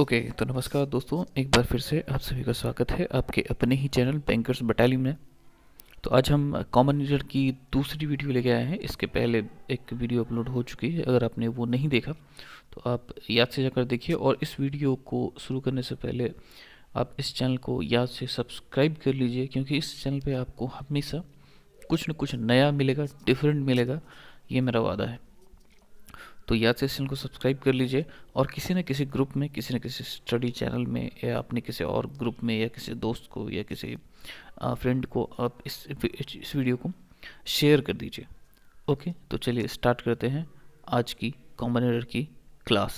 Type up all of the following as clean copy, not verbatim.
Okay, तो नमस्कार दोस्तों, एक बार फिर से आप सभी का स्वागत है आपके अपने ही चैनल बैंकर्स बटालियन में। तो आज हम कॉमन ईयर की दूसरी वीडियो लेके आए हैं। इसके पहले एक वीडियो अपलोड हो चुकी है, अगर आपने वो नहीं देखा तो आप याद से जाकर देखिए। और इस वीडियो को शुरू करने से पहले आप इस चैनल को याद से सब्सक्राइब कर लीजिए, क्योंकि इस चैनल पे आपको हमेशा कुछ न कुछ नया मिलेगा, डिफरेंट मिलेगा, ये मेरा वादा है। तो याद से इस चैनल को सब्सक्राइब कर लीजिए और किसी न किसी ग्रुप में, किसी न किसी स्टडी चैनल में, या अपने किसी और ग्रुप में, या किसी दोस्त को, या किसी फ्रेंड को आप इस वीडियो को शेयर कर दीजिए। ओके, तो चलिए स्टार्ट करते हैं आज की कॉमन एरर की क्लास।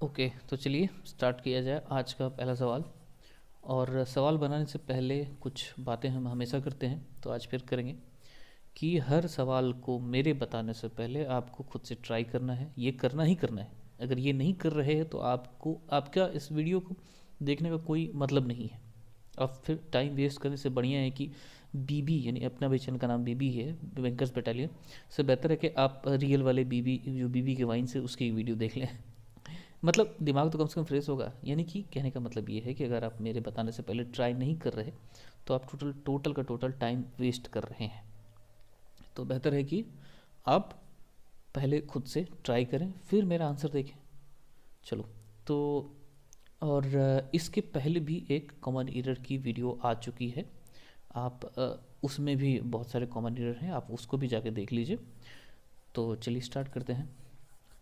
ओके, तो चलिए स्टार्ट किया जाए आज का पहला सवाल। और सवाल बनाने से पहले कुछ बातें हम हमेशा करते हैं, तो आज फिर करेंगे कि हर सवाल को मेरे बताने से पहले आपको खुद से ट्राई करना है, ये करना ही करना है। अगर ये नहीं कर रहे हैं तो आपको, आपका इस वीडियो को देखने का कोई मतलब नहीं है। अब फिर टाइम वेस्ट करने से बढ़िया है कि बीबी, यानी अपना भी चैनल का नाम बीबी है, बैंकर्स बटालियन, से बेहतर है कि आप रियल वाले बीबी, जो बीबी के वाइन से, उसकी वीडियो देख लें। मतलब दिमाग तो कम से कम फ्रेश होगा। यानी कि कहने का मतलब ये है कि अगर आप मेरे बताने से पहले ट्राई नहीं कर रहे तो आप टोटल का टोटल टाइम वेस्ट कर रहे हैं। तो बेहतर है कि आप पहले खुद से ट्राई करें, फिर मेरा आंसर देखें। चलो, तो और इसके पहले भी एक कॉमन एरर की वीडियो आ चुकी है। आप उसमें भी बहुत सारे कॉमन एरर हैं, आप उसको भी जाके देख लीजिए। तो चलिए स्टार्ट करते हैं।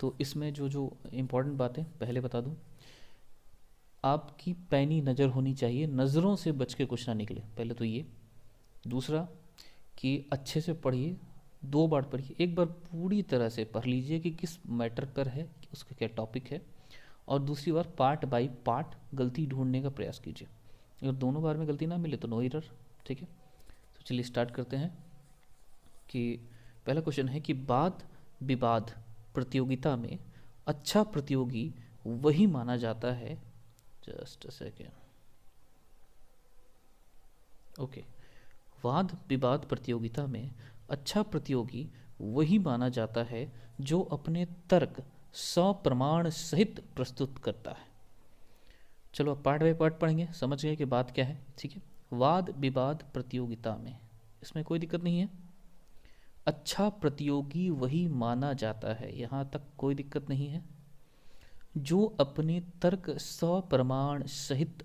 तो इसमें जो जो इम्पोर्टेंट बातें पहले बता दूं, आपकी पैनी नज़र होनी चाहिए, नज़रों से बच के कुछ ना निकले, पहले तो ये। दूसरा कि अच्छे से पढ़िए, 2 बार पढ़िए, एक बार पूरी तरह से पढ़ लीजिए कि किस मैटर पर है, कि उसका क्या टॉपिक है, और दूसरी बार पार्ट बाय पार्ट गलती ढूंढने का प्रयास कीजिए। अगर दोनों बार में गलती ना मिले तो नो एरर। ठीक है, तो चलिए स्टार्ट करते हैं। कि पहला क्वेश्चन है कि वाद विवाद प्रतियोगिता में अच्छा प्रतियोगी वही माना जाता है। Just a second. ओके, वाद विवाद प्रतियोगिता में अच्छा प्रतियोगी वही माना जाता है जो अपने तर्क सप्रमाण सहित प्रस्तुत करता है। चलो अब पार्ट बाय पार्ट पढ़ेंगे, समझ गए कि बात क्या है। ठीक है, वाद विवाद प्रतियोगिता में, इसमें कोई दिक्कत नहीं है। अच्छा प्रतियोगी वही माना जाता है, यहाँ तक कोई दिक्कत नहीं है। जो अपने तर्क सप्रमाण सहित,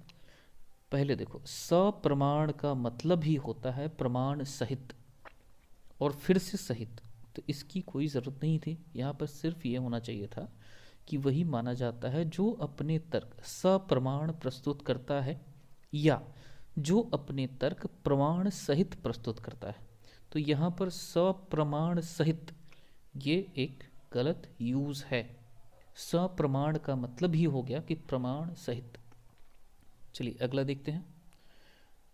पहले देखो, सप्रमाण का मतलब ही होता है प्रमाण सहित, और फिर से सहित। तो इसकी कोई ज़रूरत नहीं थी, यहाँ पर सिर्फ ये होना चाहिए था कि वही माना जाता है जो अपने तर्क सप्रमाण प्रस्तुत करता है, या जो अपने तर्क प्रमाण सहित प्रस्तुत करता है। तो यहाँ पर सप्रमाण सहित ये एक गलत यूज़ है। सप्रमाण का मतलब ही हो गया कि प्रमाण सहित। चलिए अगला देखते हैं।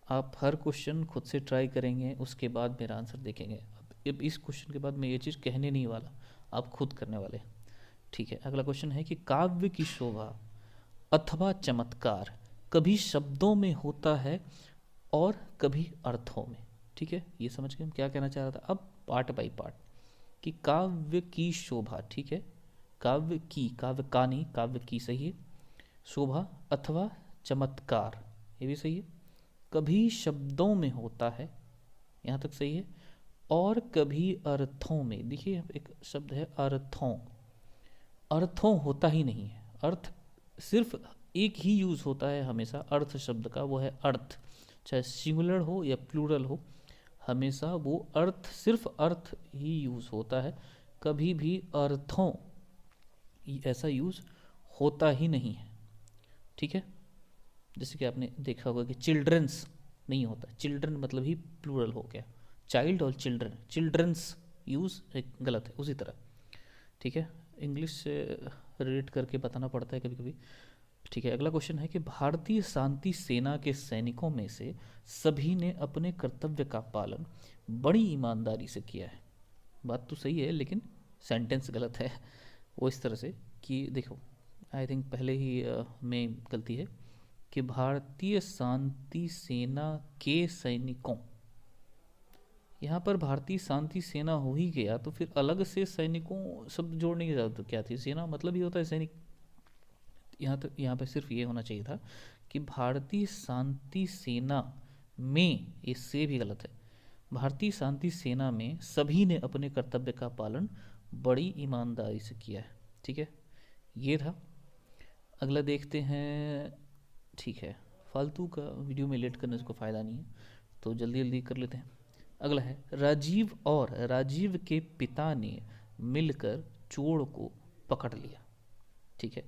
आप हर क्वेश्चन खुद से ट्राई करेंगे, उसके बाद मेरा आंसर देखेंगे। अब इस क्वेश्चन के बाद मैं ये चीज़ कहने नहीं वाला, आप खुद करने वाले। ठीक है, अगला क्वेश्चन है कि काव्य की शोभा अथवा चमत्कार कभी शब्दों में होता है और कभी अर्थों में। ठीक है, ये समझ के हम क्या कहना चाह रहा था। अब पार्ट बाई पार्ट, कि काव्य की शोभा, ठीक है, काव्य की, काव्य का नहीं, काव्य की सही है। शोभा अथवा चमत्कार, ये भी सही है। कभी शब्दों में होता है, यहाँ तक सही है। और कभी अर्थों में, देखिए एक शब्द है अर्थों, अर्थों होता ही नहीं है। अर्थ सिर्फ एक ही यूज़ होता है हमेशा अर्थ शब्द का, वो है अर्थ। चाहे सिंगुलर हो या प्लूरल हो, हमेशा वो अर्थ, सिर्फ अर्थ ही यूज़ होता है। कभी भी अर्थों ऐसा यूज़ होता ही नहीं है। ठीक है, जैसे कि आपने देखा होगा कि चिल्ड्रंस नहीं होता, चिल्ड्रन मतलब ही प्लूरल हो गया। चाइल्ड और चिल्ड्रन, चिल्ड्रंस यूज़ एक गलत है, उसी तरह। ठीक है, इंग्लिश से रिलेट करके बताना पड़ता है कभी कभी। ठीक है, अगला क्वेश्चन है कि भारतीय शांति सेना के सैनिकों में से सभी ने अपने कर्तव्य का पालन बड़ी ईमानदारी से किया है। बात तो सही है, लेकिन सेंटेंस गलत है। वो इस तरह से कि देखो, आई थिंक पहले ही में गलती है कि भारतीय शांति सेना के सैनिकों, यहाँ पर भारतीय शांति सेना हो ही गया, तो फिर अलग से सैनिकों शब्द जोड़ने की जरूरत क्या थी। सेना मतलब ही होता है सैनिक। यहाँ पे सिर्फ ये होना चाहिए था कि भारतीय शांति सेना में, इससे भी गलत है, भारतीय शांति सेना में सभी ने अपने कर्तव्य का पालन बड़ी ईमानदारी से किया है। ठीक है, ये था। अगला देखते हैं। ठीक है, फालतू का वीडियो में लेट करने से कोई फ़ायदा नहीं है, तो जल्दी जल्दी कर लेते हैं। अगला है, राजीव और राजीव के पिता ने मिलकर चोर को पकड़ लिया। ठीक है,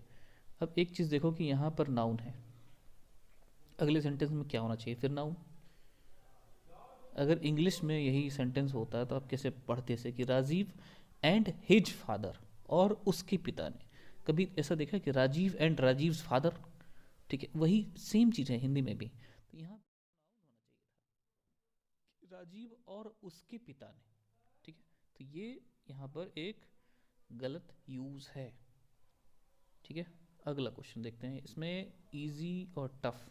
अब एक चीज़ देखो कि यहाँ पर नाउन है, अगले सेंटेंस में क्या होना चाहिए? फिर नाउन। अगर इंग्लिश में यही सेंटेंस होता है तो आप कैसे पढ़ते से कि राजीव एंड हिज फादर, और उसके पिता ने। कभी ऐसा देखा कि राजीव एंड राजीव फादर? ठीक है, वही सेम चीज़ है हिंदी में भी। तो यहाँ राजीव और उसके पिता ने। ठीक है, तो ये यहाँ पर एक गलत यूज़ है। ठीक है, अगला क्वेश्चन देखते हैं। इसमें इजी और टफ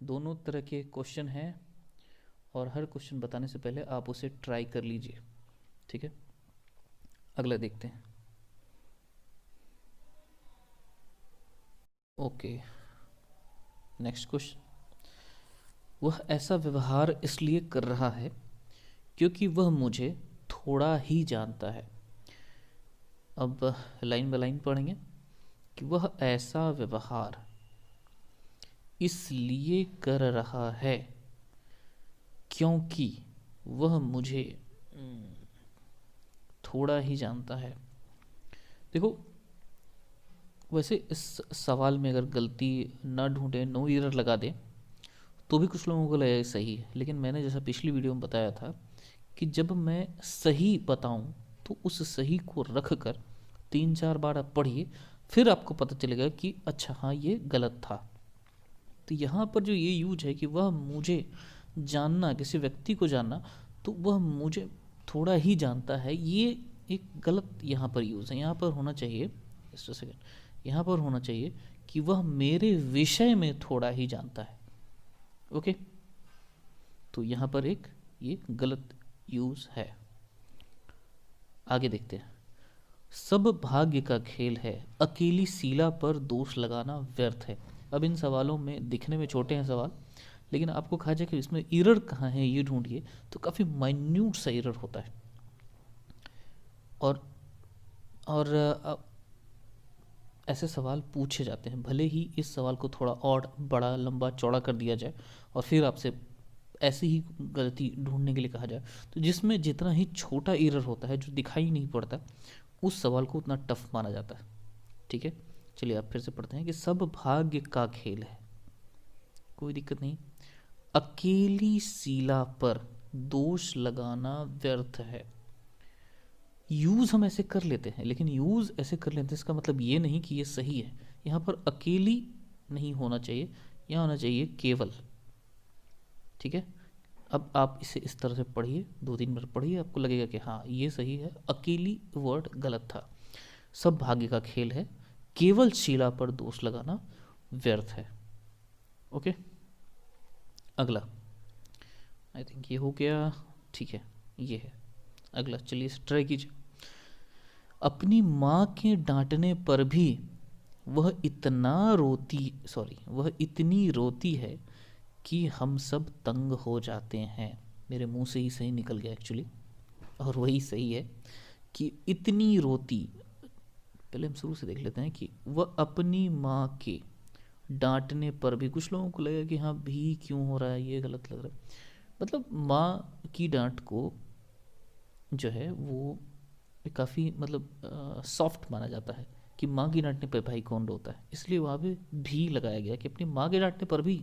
दोनों तरह के क्वेश्चन हैं, और हर क्वेश्चन बताने से पहले आप उसे ट्राई कर लीजिए। ठीक है, अगला देखते हैं। Okay, next question. वह ऐसा व्यवहार इसलिए कर रहा है क्योंकि वह मुझे थोड़ा ही जानता है। अब लाइन बाय लाइन पढ़ेंगे कि वह ऐसा व्यवहार इसलिए कर रहा है क्योंकि वह मुझे थोड़ा ही जानता है। देखो, वैसे इस सवाल में अगर गलती ना ढूंढे, नो एरर लगा दे, तो भी कुछ लोगों को लगेगा सही है। लेकिन मैंने जैसा पिछली वीडियो में बताया था कि जब मैं सही बताऊं तो उस सही को रख कर 3-4 बार आप पढ़िए, फिर आपको पता चलेगा कि अच्छा हाँ ये गलत था। तो यहाँ पर जो ये यूज है कि वह मुझे जानना, किसी व्यक्ति को जानना, तो वह मुझे थोड़ा ही जानता है, ये एक गलत यहाँ पर यूज़ है। यहाँ पर होना चाहिए, जस्ट सेकेंड, यहाँ पर होना चाहिए कि वह मेरे विषय में थोड़ा ही जानता है। ओके, तो यहाँ पर एक ये गलत यूज़ है। आगे देखते हैं। सब भाग्य का खेल है, अकेली शीला पर दोष लगाना व्यर्थ है। अब इन सवालों में दिखने में छोटे हैं सवाल, लेकिन आपको कहा जाए कि इसमें एरर कहाँ है ये ढूंढिए, तो काफ़ी माइन्यूट सा एरर होता है। और ऐसे सवाल पूछे जाते हैं, भले ही इस सवाल को थोड़ा और बड़ा लंबा चौड़ा कर दिया जाए और फिर आपसे ऐसी ही गलती ढूंढने के लिए कहा जाए, तो जिसमें जितना ही छोटा एरर होता है जो दिखाई नहीं पड़ता, उस सवाल को उतना टफ माना जाता है। ठीक है, चलिए आप फिर से पढ़ते हैं कि सब भाग्य का खेल है, कोई दिक्कत नहीं, अकेली शीला पर दोष लगाना व्यर्थ है। यूज़ हम ऐसे कर लेते हैं, लेकिन यूज़ ऐसे कर लेते हैं इसका मतलब ये नहीं कि ये सही है। यहाँ पर अकेली नहीं होना चाहिए, यहाँ होना चाहिए केवल। ठीक है, अब आप इसे इस तरह से पढ़िए, 2-3 बार पढ़िए, आपको लगेगा कि हाँ ये सही है, अकेली वर्ड गलत था। सब भाग्य का खेल है, केवल शीला पर दोष लगाना व्यर्थ है। ओके, अगला आई थिंक ये हो गया। ठीक है, ये है अगला, चलिए इसे ट्राई कीजिए। अपनी माँ के डांटने पर भी वह इतनी रोती है कि हम सब तंग हो जाते हैं। मेरे मुंह से ही सही निकल गया एक्चुअली, और वही सही है कि इतनी रोती। पहले हम शुरू से देख लेते हैं कि वह अपनी माँ के डांटने पर भी, कुछ लोगों को लगेगा कि हाँ भी क्यों हो रहा है, ये गलत लग रहा है। मतलब माँ की डांट को जो है वो काफ़ी मतलब सॉफ्ट माना जाता है कि माँ की डांटने पर भाई कौन रोता है, इसलिए वहाँ पे भी लगाया गया कि अपनी माँ के डांटने पर भी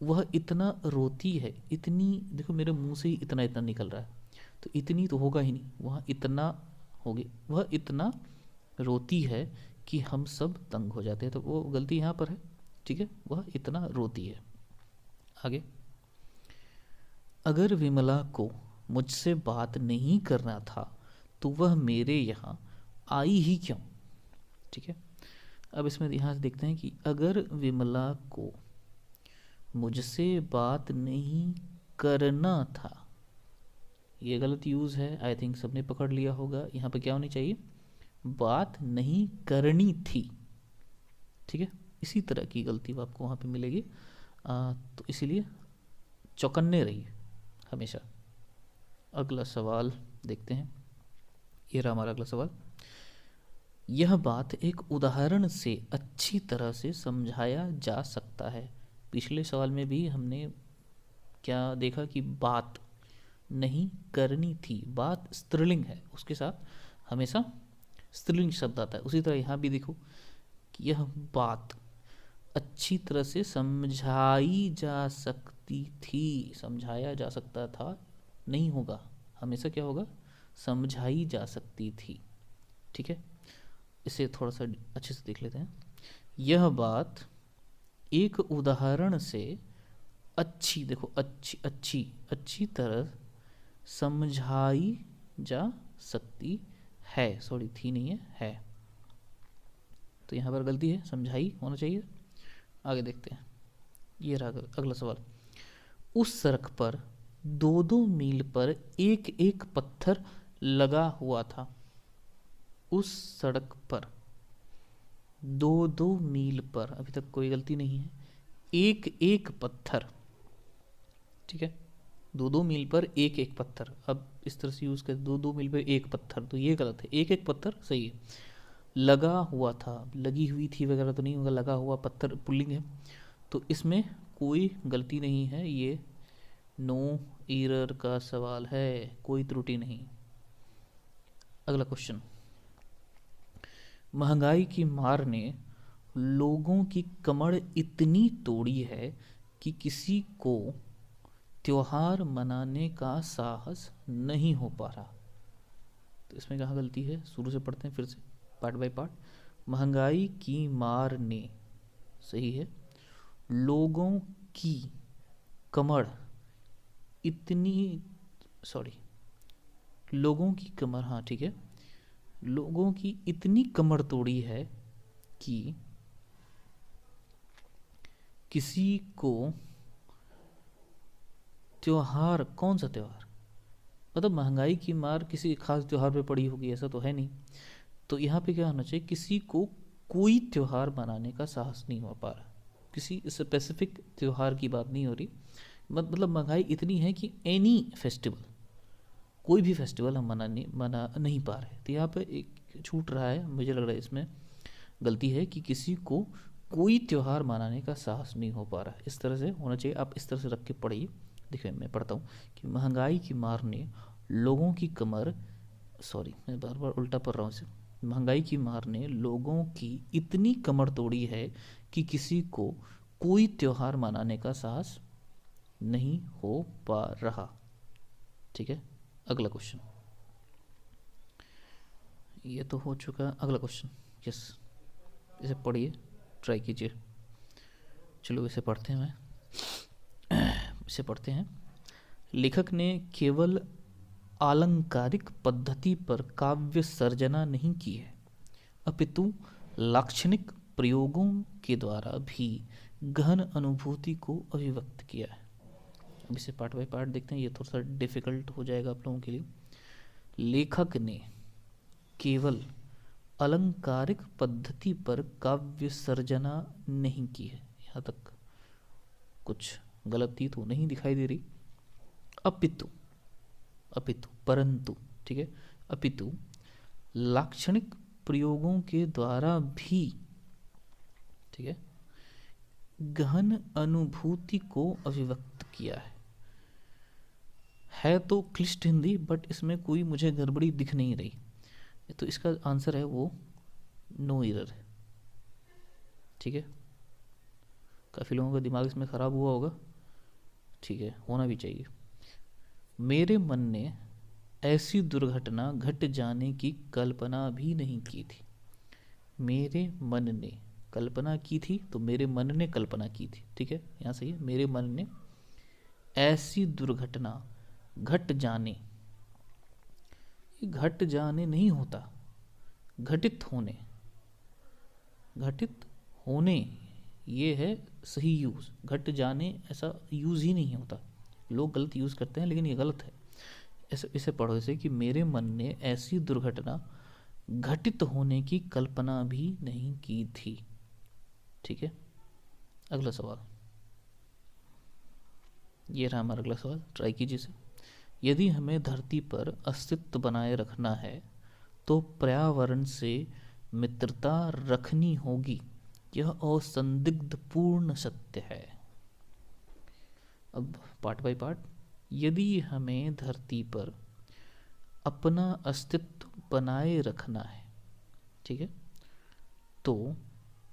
वह इतना रोती है। इतनी, देखो मेरे मुंह से ही इतना इतना निकल रहा है, तो इतनी तो होगा ही नहीं, वहाँ इतना होगी, वह इतना रोती है कि हम सब तंग हो जाते हैं, तो वो गलती यहाँ पर है। ठीक है, वह इतना रोती है। आगे, अगर विमला को मुझसे बात नहीं करना था तो वह मेरे यहाँ आई ही क्यों? ठीक है, अब इसमें यहाँ से देखते हैं कि अगर विमला को मुझसे बात नहीं करना था, ये गलत यूज़ है, आई थिंक सबने पकड़ लिया होगा। यहाँ पे क्या होनी चाहिए? बात नहीं करनी थी। ठीक है, इसी तरह की गलती आपको वहाँ पे मिलेगी। तो इसीलिए चौकन्ने रहिए हमेशा। अगला सवाल देखते हैं। ये रहा हमारा अगला सवाल। यह बात एक उदाहरण से अच्छी तरह से समझाया जा सकता है। पिछले सवाल में भी हमने क्या देखा कि बात नहीं करनी थी, बात स्त्रीलिंग है, उसके साथ हमेशा स्त्रीलिंग शब्द आता है। उसी तरह यहाँ भी देखो कि यह बात अच्छी तरह से समझाई जा सकती थी, समझाया जा सकता था नहीं होगा, हमेशा क्या होगा, समझाई जा सकती थी। ठीक है, इसे थोड़ा सा अच्छे से देख लेते हैं। यह बात एक उदाहरण से अच्छी, देखो अच्छी अच्छी अच्छी तरह समझाई जा सकती है, सॉरी थी नहीं है, तो यहाँ पर गलती है, समझाई होना चाहिए। आगे देखते हैं, ये रहा अगला सवाल। उस सड़क पर 2-2 मील पर एक एक पत्थर लगा हुआ था। उस सड़क पर 2-2 मील पर, अभी तक कोई गलती नहीं है, एक एक पत्थर, ठीक है, 2-2 मील पर एक एक पत्थर। अब इस तरह से यूज़ कर 2-2 मील पर एक पत्थर, तो ये गलत है, एक एक पत्थर सही है। लगा हुआ था, लगी हुई थी वगैरह तो नहीं होगा, लगा हुआ पत्थर पुल्लिंग है, तो इसमें कोई गलती नहीं है, ये नो एरर का सवाल है, कोई त्रुटि नहीं। अगला क्वेश्चन। महंगाई की मार ने लोगों की कमर इतनी तोड़ी है कि किसी को त्योहार मनाने का साहस नहीं हो पा रहा। तो इसमें कहाँ गलती है, शुरू से पढ़ते हैं फिर से, पार्ट बाय पार्ट। महंगाई की मार ने, सही है, लोगों की कमर इतनी, सॉरी, लोगों की कमर, हाँ ठीक है, लोगों की इतनी कमर तोड़ी है कि किसी को त्योहार, कौन सा त्योहार, मतलब महंगाई की मार किसी खास त्योहार पे पड़ी होगी ऐसा तो है नहीं, तो यहाँ पे क्या होना चाहिए, किसी को कोई त्योहार मनाने का साहस नहीं हो पा रहा, किसी स्पेसिफिक त्योहार की बात नहीं हो रही, मतलब महंगाई इतनी है कि एनी फेस्टिवल, कोई भी फेस्टिवल हम मना नहीं पा रहे। तो यहाँ पे एक छूट रहा है, मुझे लग रहा है इसमें गलती है कि किसी को कोई त्यौहार मनाने का साहस नहीं हो पा रहा है, इस तरह से होना चाहिए। आप इस तरह से रख के पढ़िए। देखिए मैं पढ़ता हूँ कि महंगाई की मार ने लोगों की कमर, सॉरी मैं बार बार उल्टा पढ़ रहा हूँ इसे, महंगाई की मार ने लोगों की इतनी कमर तोड़ी है कि किसी को कोई त्योहार मनाने का साहस नहीं हो पा रहा। ठीक है, अगला क्वेश्चन, ये तो हो चुका। अगला क्वेश्चन, यस, इसे पढ़िए, ट्राई कीजिए। चलो इसे पढ़ते हैं, इसे पढ़ते हैं। लेखक ने केवल आलंकारिक पद्धति पर काव्य सर्जना नहीं की है, अपितु लाक्षणिक प्रयोगों के द्वारा भी गहन अनुभूति को अभिव्यक्त किया है। अब इसे पार्ट बाय पार्ट देखते हैं, ये थोड़ा सा डिफिकल्ट हो जाएगा आप लोगों के लिए। लेखक ने केवल अलंकारिक पद्धति पर काव्य सर्जना नहीं की है, यहाँ तक कुछ गलती तो नहीं दिखाई दे रही। अपितु, अपितु परंतु, ठीक है, अपितु लाक्षणिक प्रयोगों के द्वारा भी, ठीक है, गहन अनुभूति को अभिव्यक्त किया है तो क्लिष्ट हिंदी, बट इसमें कोई मुझे गड़बड़ी दिख नहीं रही, तो इसका आंसर है वो नो एरर है। ठीक है, काफ़ी लोगों का दिमाग इसमें ख़राब हुआ होगा, ठीक है, होना भी चाहिए। मेरे मन ने ऐसी दुर्घटना घट जाने की कल्पना भी नहीं की थी। मेरे मन ने कल्पना की थी, तो मेरे मन ने कल्पना की थी, ठीक है, यहाँ सही है। मेरे मन ने ऐसी दुर्घटना घट जाने, घट जाने नहीं होता, घटित होने, घटित होने ये है सही यूज़, घट जाने ऐसा यूज़ ही नहीं होता, लोग गलत यूज़ करते हैं लेकिन ये गलत है। ऐसे इसे पढ़ो जैसे कि मेरे मन ने ऐसी दुर्घटना घटित होने की कल्पना भी नहीं की थी। ठीक है। अगला सवाल, ये रहा हमारा अगला सवाल, ट्राई कीजिए इसे। यदि हमें धरती पर अस्तित्व बनाए रखना है तो पर्यावरण से मित्रता रखनी होगी, यह असंदिग्ध पूर्ण सत्य है। अब पार्ट बाय पार्ट, यदि हमें धरती पर अपना अस्तित्व बनाए रखना है, ठीक है, तो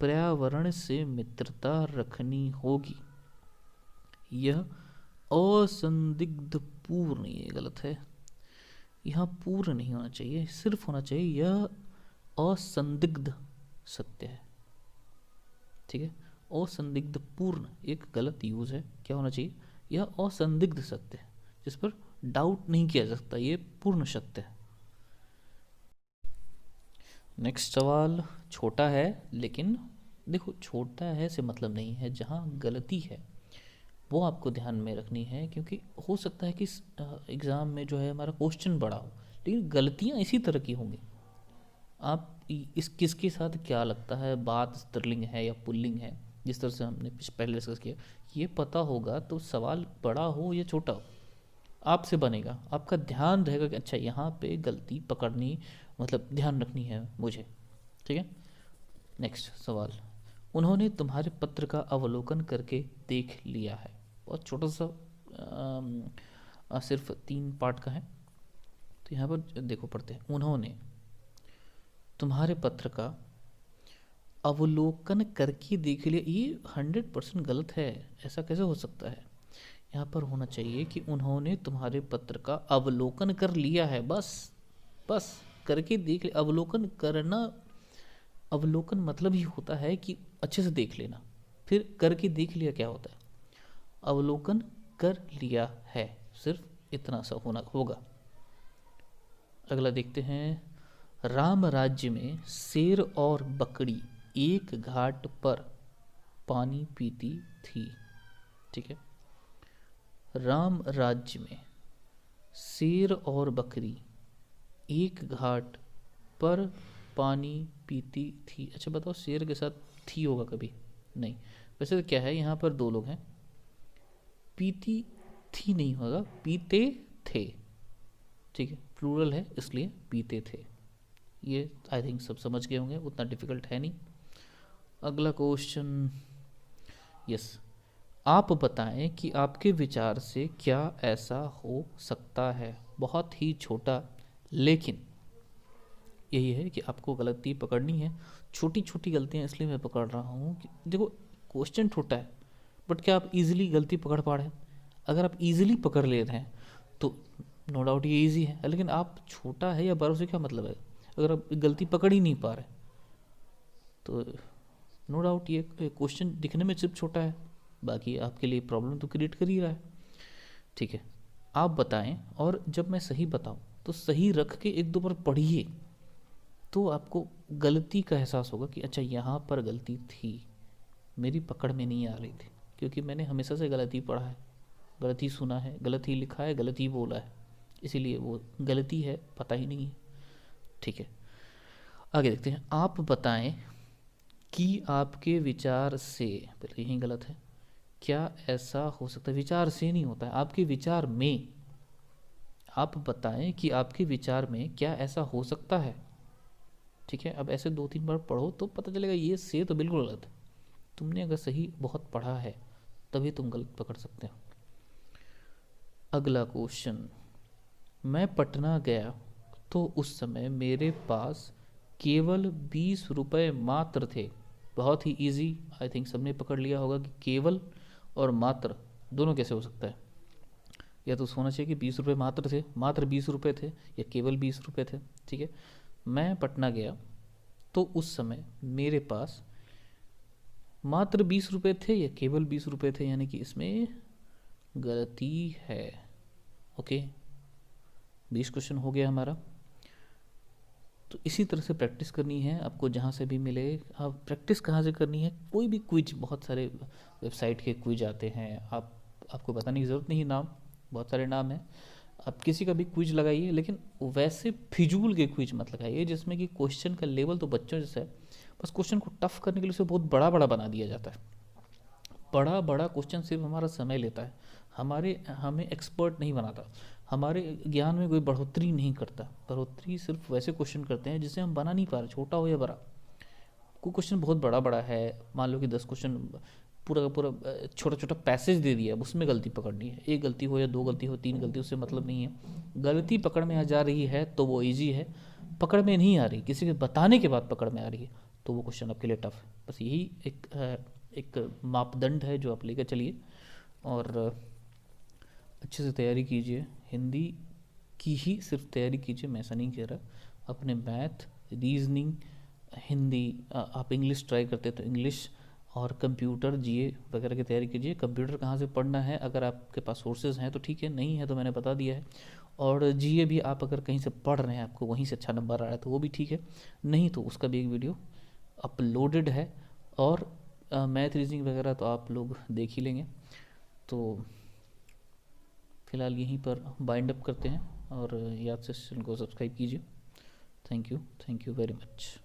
पर्यावरण से मित्रता रखनी होगी, यह असंदिग्ध पूर्ण, ये गलत है, यहाँ पूर्ण नहीं होना चाहिए, सिर्फ होना चाहिए यह असंदिग्ध सत्य है, ठीक है। असंदिग्ध पूर्ण एक गलत यूज है, क्या होना चाहिए, यह असंदिग्ध सत्य है, जिस पर डाउट नहीं किया जा सकता, ये पूर्ण सत्य है। नेक्स्ट सवाल छोटा है, लेकिन देखो छोटा है से मतलब नहीं है, जहाँ गलती है वो आपको ध्यान में रखनी है, क्योंकि हो सकता है कि एग्ज़ाम में जो है हमारा क्वेश्चन बड़ा हो, लेकिन गलतियाँ इसी तरह की होंगी। आप इस किसके साथ क्या लगता है, बात स्त्रीलिंग है या पुल्लिंग है, जिस तरह से हमने पहले डिस्कस किया, ये पता होगा तो सवाल बड़ा हो या छोटा हो आपसे बनेगा, आपका ध्यान रहेगा कि अच्छा यहाँ पे गलती पकड़नी, मतलब ध्यान रखनी है मुझे, ठीक है। नेक्स्ट सवाल, उन्होंने तुम्हारे पत्र का अवलोकन करके देख लिया है। बहुत छोटा सा सिर्फ 3 पार्ट का है, तो यहाँ पर देखो पढ़ते हैं, उन्होंने तुम्हारे पत्र का अवलोकन करके देख लिया, ये 100% गलत है, ऐसा कैसे हो सकता है। यहाँ पर होना चाहिए कि उन्होंने तुम्हारे पत्र का अवलोकन कर लिया है, बस करके देख लिया। अवलोकन करना, अवलोकन मतलब ही होता है कि अच्छे से देख लेना, फिर करके देख लिया क्या होता है, अवलोकन कर लिया है, सिर्फ इतना सा होना होगा। अगला देखते हैं, राम राज्य में शेर और बकरी एक घाट पर पानी पीती थी, ठीक है। राम राज्य में शेर और बकरी एक घाट पर पानी पीती थी। अच्छा बताओ, शेर के साथ थी होगा कभी नहीं, वैसे तो क्या है, यहाँ पर 2 लोग हैं, पीती थी नहीं होगा, पीते थे, ठीक है, प्लूरल है इसलिए पीते थे। ये आई थिंक सब समझ गए होंगे, उतना डिफिकल्ट है नहीं। अगला क्वेश्चन, यस, आप बताएं कि आपके विचार से क्या ऐसा हो सकता है। बहुत ही छोटा, लेकिन यही है कि आपको गलती पकड़नी है, छोटी छोटी गलतियां इसलिए मैं पकड़ रहा हूँ कि देखो क्वेश्चन छोटा है, बट क्या आप इजीली गलती पकड़ पा रहे हैं। अगर आप इजीली पकड़ ले रहे हैं तो नो डाउट ये इजी है, लेकिन आप छोटा है या बड़ा से क्या मतलब है, अगर आप गलती पकड़ ही नहीं पा रहे तो नो डाउट ये क्वेश्चन दिखने में सिर्फ छोटा है, बाकी आपके लिए प्रॉब्लम तो क्रिएट कर ही रहा है, ठीक है। आप बताएं, और जब मैं सही बताऊं तो सही रख के 1-2 बार पढ़िए, तो आपको गलती का एहसास होगा कि अच्छा यहाँ पर गलती थी, मेरी पकड़ में नहीं आ रही थी, क्योंकि मैंने हमेशा से गलती पढ़ा है, गलत ही सुना है, गलत ही लिखा है, गलत ही बोला है, इसीलिए वो गलती है पता ही नहीं है, ठीक है। आगे देखते हैं, आप बताएं कि आपके विचार से, पहले यही गलत है, क्या ऐसा हो सकता है, विचार से नहीं होता है, आपके विचार में, आप बताएं कि आपके विचार में क्या ऐसा हो सकता है, ठीक है। अब ऐसे 2-3 बार पढ़ो तो पता चलेगा, ये से तो बिल्कुल गलत है, तुमने अगर सही बहुत पढ़ा है तभी तुम गलत पकड़ सकते हो। अगला क्वेश्चन, मैं पटना गया तो उस समय मेरे पास केवल 20 रुपये मात्र थे। बहुत ही इजी, आई थिंक सबने पकड़ लिया होगा कि केवल और मात्र दोनों कैसे हो सकता है, या तो होना चाहिए कि 20 रुपये मात्र थे, मात्र 20 रुपये थे, या केवल 20 रुपये थे, ठीक है। मैं पटना गया तो उस समय मेरे पास मात्र 20 रुपये थे या केवल 20 रुपये थे, यानी कि इसमें गलती है, ओके। 20 क्वेश्चन हो गया हमारा। तो इसी तरह से प्रैक्टिस करनी है आपको, जहाँ से भी मिले। आप प्रैक्टिस कहाँ से करनी है, कोई भी क्विज, बहुत सारे वेबसाइट के क्विज आते हैं, आपको बताने की ज़रूरत नहीं, नाम बहुत सारे नाम हैं, आप किसी का भी क्विज लगाइए, लेकिन वैसे फिजूल के क्विज मत लगाइए जिसमें कि क्वेश्चन का लेवल तो बच्चों जैसा है, बस क्वेश्चन को टफ करने के लिए उसे बहुत बड़ा बड़ा बना दिया जाता है। बड़ा बड़ा क्वेश्चन सिर्फ हमारा समय लेता है, हमें एक्सपर्ट नहीं बनाता, हमारे ज्ञान में कोई बढ़ोतरी नहीं करता। बढ़ोतरी सिर्फ वैसे क्वेश्चन करते हैं जिसे हम बना नहीं पा रहे, छोटा हो या बड़ा। कोई क्वेश्चन बहुत बड़ा बड़ा है, मान लो कि 10 क्वेश्चन पूरा का पूरा छोटा छोटा पैसेज दे दिया, अब उसमें गलती पकड़नी है, एक गलती हो या दो गलती हो, तीन गलती, उससे मतलब नहीं है। गलती पकड़ में आ जा रही है तो वो इजी है, पकड़ में नहीं आ रही, किसी के बताने के बाद पकड़ में आ रही है, तो वो क्वेश्चन आपके लिए टफ है। बस यही एक मापदंड है जो आप लेकर चलिए, और अच्छे से तैयारी कीजिए। हिंदी की ही सिर्फ तैयारी कीजिए, मैं ऐसा नहीं कह रहा, अपने मैथ, रीजनिंग, हिंदी, आप इंग्लिश ट्राई करते हैं तो इंग्लिश, और कंप्यूटर, जीए वगैरह की तैयारी कीजिए। कंप्यूटर कहाँ से पढ़ना है, अगर आपके पास सोर्सेज हैं तो ठीक है, नहीं है तो मैंने बता दिया है। और जीए भी आप अगर कहीं से पढ़ रहे हैं, आपको वहीं से अच्छा नंबर आ रहा है तो वो भी ठीक है, नहीं तो उसका भी एक वीडियो अपलोडेड है। और मैथ, रीजनिंग वगैरह तो आप लोग देख ही लेंगे। तो फिलहाल यहीं पर बाइंड अप करते हैं, और याद से चैनल को सब्सक्राइब कीजिए। Thank you very much.